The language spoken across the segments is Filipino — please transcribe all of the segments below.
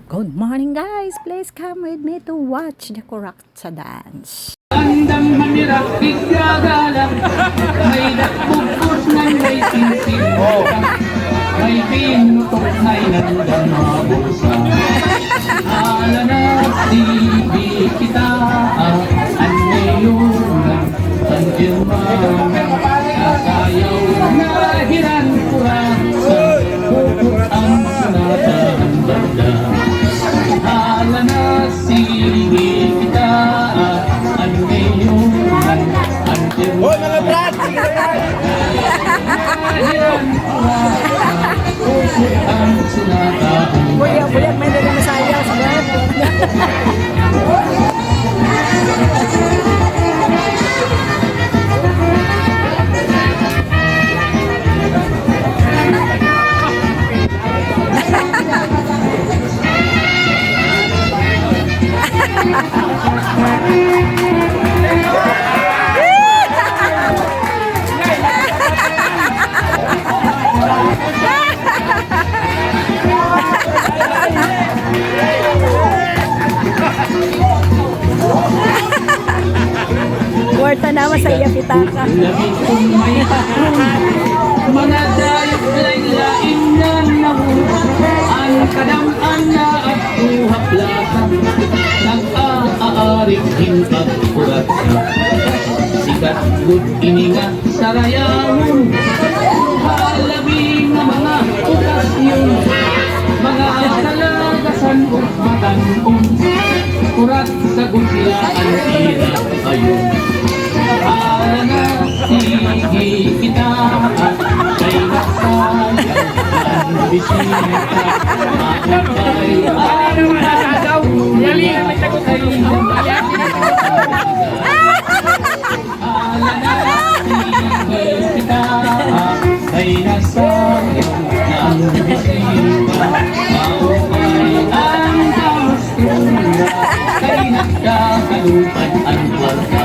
Good morning guys! Please come with me to watch the Kuraksa dance. Andang manirap, bigagalang, may nakbukos ng may sinsin, may pinutok na'y nandang mabusa. Ala na sibi kita, anayunan, pandirman, sasayaw na hiran kuraksa, bukod ang sunatan banda. Ala na sibi kita, Hoy mga brad! Buyak may dagang masayaw sa Warta naman sa iya pitaka. Mga dayok lain na nahuhap, ang kadam-an na at kuhaplatan, nag-aarik hingkat kuraksa. Sikat good ininga sa rayawon, halabing na mga okasyon, mga talagasan o matanon, kurat sa gutlaan tira kayo. Ala na sige kita, kay nasayang ang bisita, matapay ang nagaw, yali na kay ala na sige kita, kay nasayang ang bisita, matapay ang kamustura, kay nagkakalupan ang warga.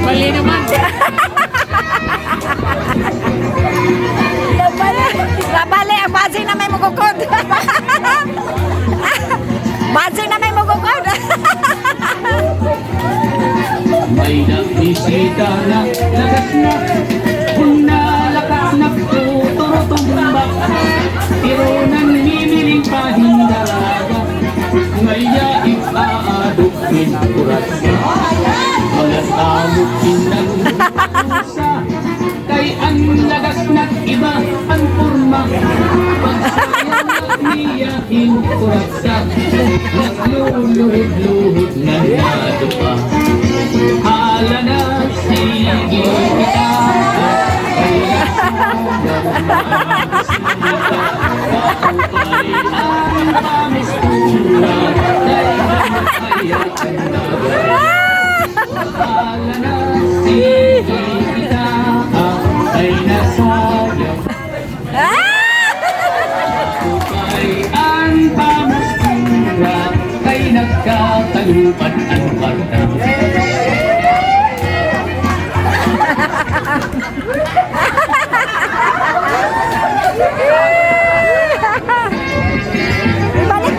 Mali naman. Babali, ang bazi na may mugukod. Bazi na may mugukod. May nagbisita na lagas na, punalakas na tuturutumbak, pero nanimiling pahindaraga, ngaya ipaadukin kuraksa. Malasamot pinagpusa, kay ang lagas na't iba ang purma, pagsayang at niyahin kuraksa, nagluluhod-luhod na nadupa. Hala na sige kita, kay nakapay ang pamistura, kay nakayakan na. Hala na sige kita, kay nasayang nakapay ang pamistura, kay nagkatalupan ang banda. Balik.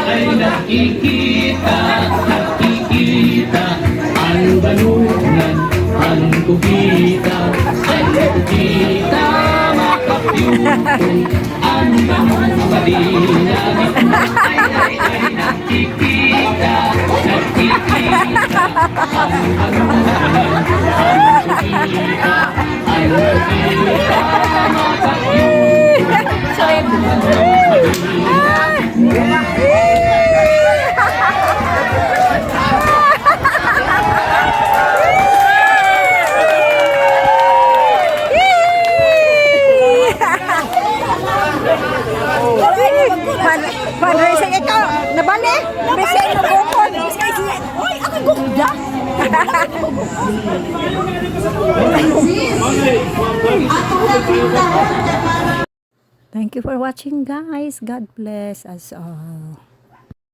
Ay nakikita ang banunan, ang kubita, makapyutong ang banunan palinagit. Ay nakikita ang banunan, ang kubita, makapyutong ang banunan palinagit. Ani, bisay no gupon. Uy, ako gugda. Thank you for watching, guys. God bless us all.